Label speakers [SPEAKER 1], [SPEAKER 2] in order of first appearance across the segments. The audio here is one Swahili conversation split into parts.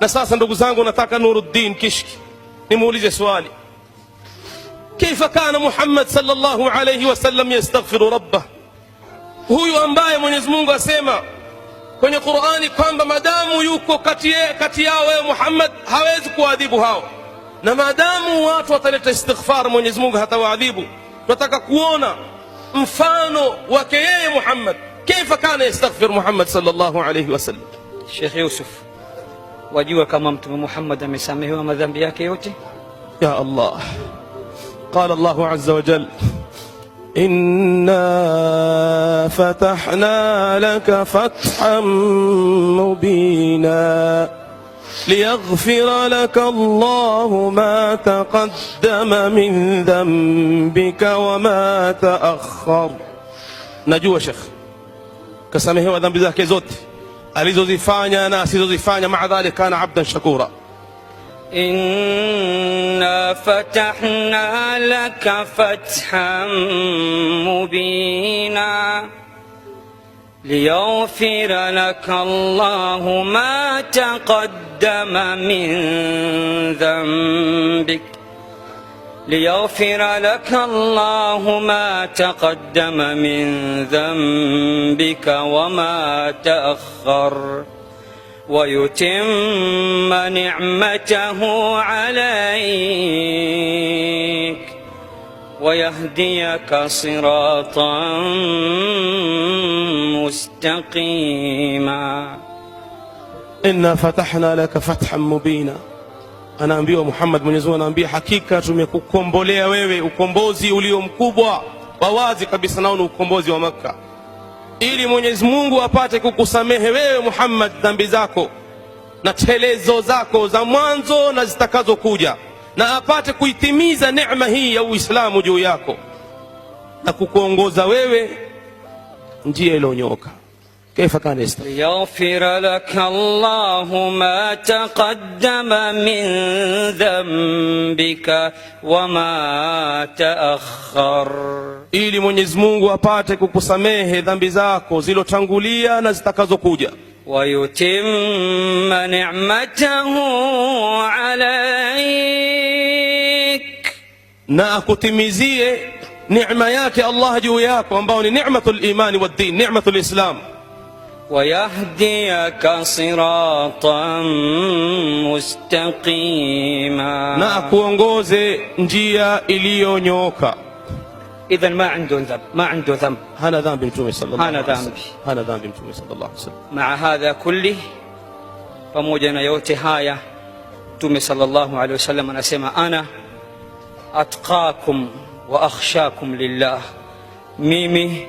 [SPEAKER 1] Na sasa ndugu zangu, nataka Nuruddin Kishki nimuulize swali, kaifa kana Muhammad sallallahu alayhi wasallam yastaghfiru rabbah, huyu ambaye Mwenyezi Mungu asema kwenye Qur'ani kwamba madamu yuko kati yao wewe Muhammad hawezi kuadhibu hao, na madamu watu wataleta istighfar Mwenyezi Mungu hatawaadhibu. Tunataka kuona mfano wake yeye Muhammad, kaifa kana yastaghfir Muhammad sallallahu alayhi wasallam.
[SPEAKER 2] Sheikh Yusuf, wajua kama Mtume Muhammad amesamehewa madhambi yake yote?
[SPEAKER 1] Ya Allah, qala Allahu azza wa jalla, inna fatahna laka fathan mubina liyaghfira laka Allahu ma taqaddama min dhanbika wa ma ta'akhkhar. Najua Sheikh kasamehewa dhambi zake zote alizozifanya na asizozifanya, maa dhalika kana abdan shakura.
[SPEAKER 2] إنا فتحنا لك فتحا مبينا ليغفر لك الله ما تقدم من ذنبك ليغفر لك الله ما تقدم من ذنبك وما تأخر ويتم نعمته عليك ويهديك صراطا مستقيما.
[SPEAKER 1] إنا فتحنا لك فتحا مبينا. Anaambiwa Muhammad, Mwenyezi Mungu anaambia hakika tumekukombolea wewe ukombozi ulio mkubwa wa wazi kabisa, nao ni ukombozi wa Makka, ili Mwenyezi Mungu apate kukusamehe wewe Muhammad dhambi zako na telezo zako za mwanzo na zitakazo kuja, na apate kuitimiza neema hii ya Uislamu juu yako na kukuongoza wewe njia iliyonyooka. كيف كان يستغفر؟
[SPEAKER 2] ليغفر لك الله ما تقدم من ذنبك وما تأخر,
[SPEAKER 1] ili Mwenyezi Mungu apate kukusamehe dhambi zako zilotangulia na zitakazokuja.
[SPEAKER 2] ويتم نعمته عليك,
[SPEAKER 1] na akutimizie neema yake Allah juu yako ambao ni ni'matul imani wad din, ni'matul islam.
[SPEAKER 2] ويهديك صراطا مستقيما,
[SPEAKER 1] na akuongoze njia iliyonyooka.
[SPEAKER 2] إذن ما عنده ذنب, ما عنده ذنب,
[SPEAKER 1] hana dhambi Mtume sallallahu
[SPEAKER 2] alaihi wasallam,
[SPEAKER 1] hana dhambi Mtume sallallahu alaihi wasallam.
[SPEAKER 2] مع هذا كله, pamoja na yote haya, Mtume sallallahu alaihi wasallam anasema ana atqakum wa akhshakum lillah, mimi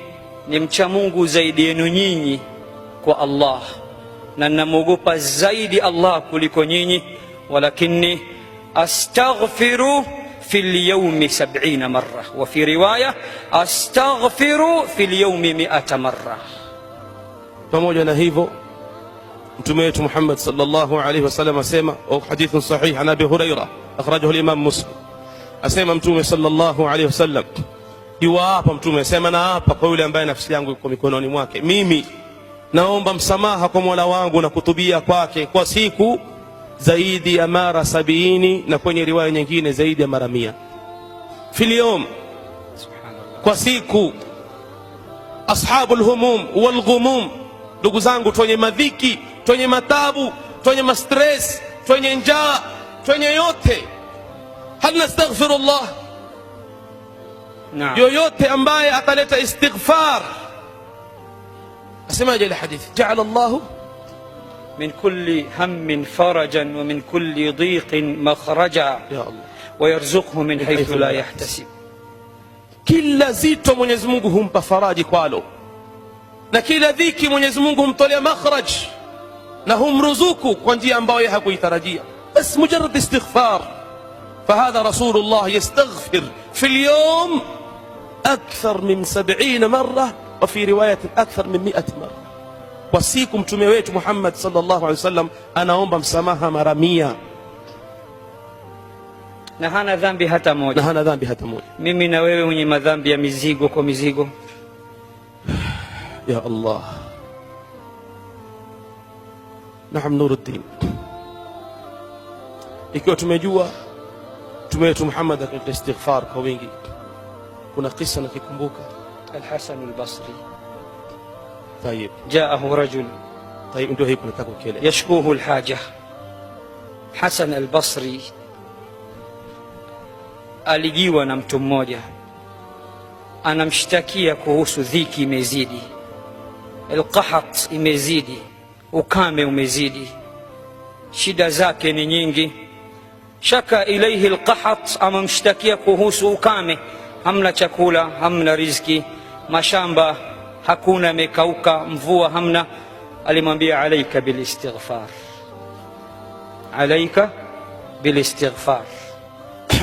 [SPEAKER 2] ni mcha Mungu zaidi yenu nyinyi kwa Allah na namuogopa zaidi Allah kuliko nyinyi, walakini astaghfiru fil yawmi 70 marra wa fi riwaya astaghfiru fil yawmi 100 marra.
[SPEAKER 1] Pamoja na hivyo Mtume wetu Muhammad sallallahu alaihi wasallam asema, au hadithun sahih an Abi Hurairah akhrajahu al-Imam Muslim, asema Mtume sallallahu alaihi wasallam, yuapa Mtume asema, na hapa kwa yule ambaye nafsi yangu iko mikononi mwake, mimi naomba msamaha kwa Mola wangu na kutubia kwake kwa siku zaidi ya mara 70, na kwenye riwaya nyingine zaidi ya mara 100 fil yawm, kwa siku. Ashabul humum wal ghumum, ndugu zangu, twenye madhiki, twenye matabu, twenye mastress, twenye njaa, twenye yote, hal nastaghfirullah?
[SPEAKER 2] Naam.
[SPEAKER 1] yoyote ambaye ataleta istighfar, asemaje ile hadithi, ja'ala Allahu
[SPEAKER 2] min kulli hammin farajan wa min kulli dhiqin makhraja
[SPEAKER 1] ya Allah
[SPEAKER 2] wa yarzuqhu min haythu la yahtasib,
[SPEAKER 1] kila zito Mwenyezi Mungu humpa faraji kwalo, na kila dhiki Mwenyezi Mungu humtolea makhraj na humruzuku kwa njia ambayo yeye hakuitarajia. Bas mujarrad istighfar. فهذا رسول الله يستغفر في اليوم أكثر من 70 مرة وفي رواية أكثر من 100 مرة. وسيكم تمويت محمد صلى الله عليه وسلم أنا أمبم سماها مرة 100.
[SPEAKER 2] na hana dhambi hata moja,
[SPEAKER 1] na hana dhambi hata moja.
[SPEAKER 2] Mimi na wewe mwenye madhambi ya mizigo kwa mizigo.
[SPEAKER 1] Ya Allah. Naam Nuruddin, ikiwa tumejua Mtume wetu Muhammad akaleta istighfar kwa wingi, kuna kisa nakikumbuka
[SPEAKER 2] Al-Hasan al-Basri.
[SPEAKER 1] طيب
[SPEAKER 2] جاءه رجل
[SPEAKER 1] طيب ndio hipo nataka kukieleza.
[SPEAKER 2] يشكوه الحاجة. Hasan al-Basri alijiwa na mtu mmoja anamshtakia kuhusu dhiki imezidi, al-qahat imezidi, ukame umezidi, shida zake ni nyingi. Shaka ilayhi al-qahat, amamshtakia kuhusu ukame, hamna chakula, hamna riziki, mashamba hakuna, mekauka, mvua hamna. Alimwambia alayka bil istighfar, alayka bil istighfar.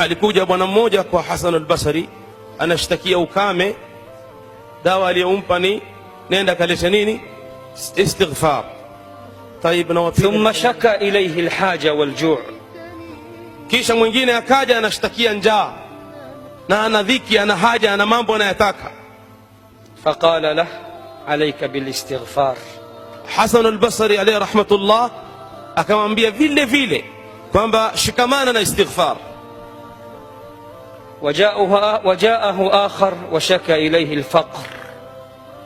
[SPEAKER 1] Alikuja bwana mmoja kwa Hasan al-Basri anashtakia ukame, dawa aliyompa ni nenda kaleta nini? Istighfar. طيب na wapi?
[SPEAKER 2] Thumma shaka ilayhi al-haja wal-ju',
[SPEAKER 1] kisha mwingine akaja anashtakia njaa na ana dhiki, ana haja, ana mambo anayotaka.
[SPEAKER 2] Faqala lah alayka bil istighfar.
[SPEAKER 1] Hasan al-Basri alayhi rahmatullah akamwambia vile vile kwamba shikamana na istighfar.
[SPEAKER 2] Wajaahu akhar wa shaka ilayhi al-faqr,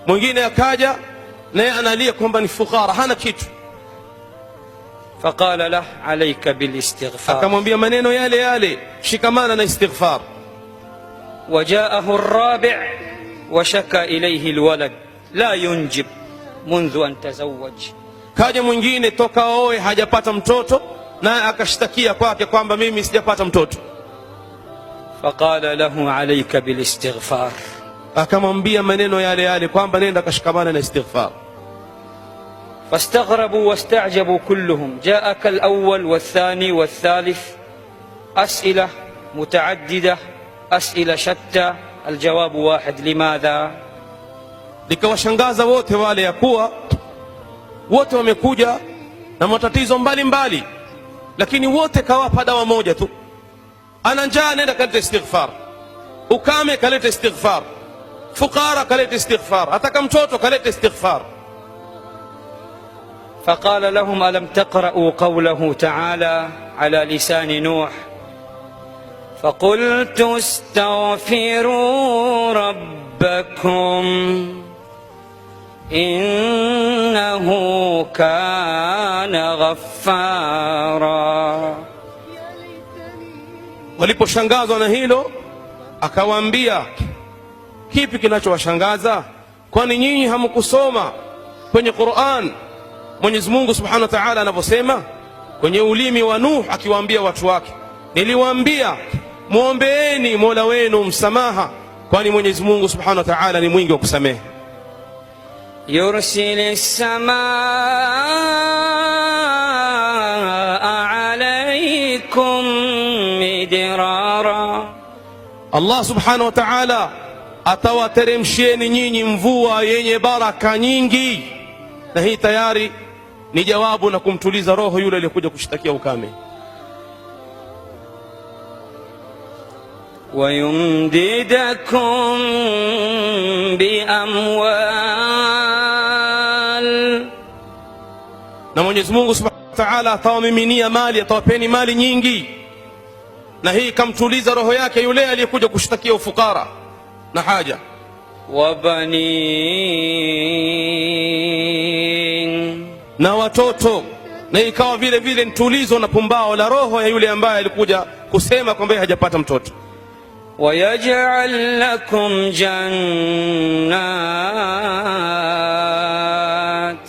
[SPEAKER 1] mwingine akaja naye analia kwamba ni fukara, hana kitu.
[SPEAKER 2] Faqala lah alayka bil istighfar,
[SPEAKER 1] akamwambia maneno yale yale, shikamana na istighfar.
[SPEAKER 2] Wajaahu ar-rabi' wa shaka ilayhi al-walad la yunjib منذ أن تزوج.
[SPEAKER 1] Kaja mwingine toka oe hajapata mtoto, naye akashtakia kwake kwamba mimi sijapata mtoto.
[SPEAKER 2] Faqala lahu alayka bil istighfar,
[SPEAKER 1] akamwambia maneno yale yale kwamba nenda kashikamana na istighfar.
[SPEAKER 2] فاستغربوا واستعجبوا كلهم. جاءك الأول والثاني والثالث أسئلة متعددة، أسئلة شتى، الجواب واحد، لماذا؟
[SPEAKER 1] Likawashangaza wote wale ya kuwa wote wamekuja na matatizo mbalimbali, lakini wote kawapa dawa moja tu. Ana njaa, nenda kaleta istighfar. Ukame, kaleta istighfar. Fukara, kaleta istighfar. Ataka mtoto, kaleta istighfar.
[SPEAKER 2] فقال لهم ألم تقرأوا قوله تعالى على لسان نوح فقلت استغفروا ربكم إنه كان غفارا.
[SPEAKER 1] Waliposhangazwa na hilo akawaambia, kipi kinachowashangaza? Kwani nyinyi hamkusoma kwenye Qur'an Mwenyezi Mungu Subhanahu wa Ta'ala anaposema kwenye ulimi wa Nuh akiwaambia watu wake, niliwaambia muombeeni Mola wenu msamaha, kwani Mwenyezi Mungu Subhanahu wa Ta'ala ni mwingi wa kusamehe.
[SPEAKER 2] Yursilis samaa alaykum midrara,
[SPEAKER 1] Allah Subhanahu wa Ta'ala atawateremshieni nyinyi mvua yenye baraka nyingi. Na hii tayari ni jawabu na kumtuliza roho yule aliyekuja kushtakia ukame.
[SPEAKER 2] Wayumdidakum biamwal,
[SPEAKER 1] na Mwenyezi Mungu Subhanahu wa Ta'ala atawamiminia mali, atawapeni mali nyingi. Na hii kamtuliza roho yake yule aliyekuja kushtakia ufukara na haja.
[SPEAKER 2] Wabanin,
[SPEAKER 1] na watoto. Na ikawa vile vile ntulizo na pumbao la roho ya yule ambaye alikuja kusema kwamba hajapata mtoto.
[SPEAKER 2] Wayaj'al lakum jannat,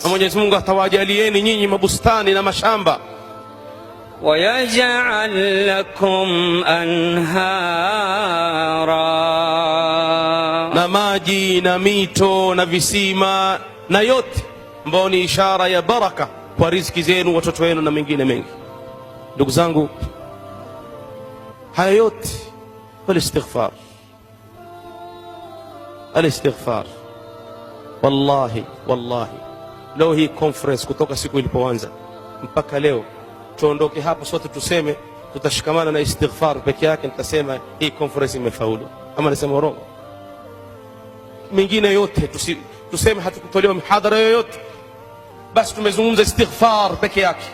[SPEAKER 1] na Mwenyezi Mungu atawajalieni nyinyi mabustani na mashamba.
[SPEAKER 2] Wayaj'al lakum anhara,
[SPEAKER 1] na maji na mito na visima na yote ambao ni ishara ya baraka kwa riziki zenu, watoto wenu na mengine mengi. Ndugu zangu, haya yote walistighfar, alistighfar. Wallahi leo hii conference kutoka siku ilipoanza mpaka leo, tuondoke hapa sote tuseme tutashikamana na istighfar peke yake, nitasema hii conference imefaulu. Ama nasema urongo? Mengine yote tuseme hatukutolewa mihadhara yoyote, basi tumezungumza istighfar peke yake.